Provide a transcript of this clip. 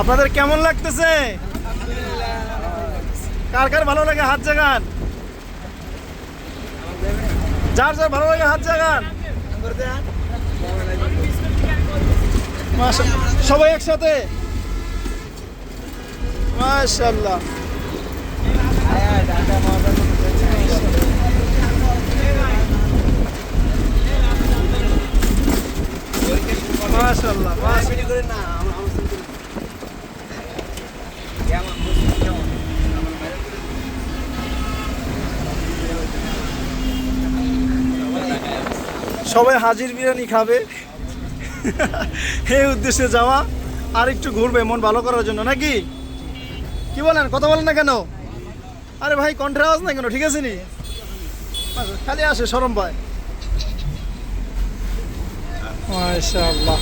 আপনাদের কেমন লাগতেছে? কার কার ভালো লাগে হাত জাগান, যার যার ভালো লাগে হাত জাগান। সবাই একসাথে, মাশাআল্লাহ। মাশাআল্লাহ, সবাই হাজির বিরিয়ানি খাবে এই উদ্দেশ্যে যাওয়া, আর একটু ঘুরবে মন ভালো করার জন্য, নাকি কি বলেন? কথা বলেন না কেন? আরে ভাই কণ্ঠের আওয়াজ না কেন? ঠিক আছে নি, খালি আসে শরম পায়। মাশাআল্লাহ।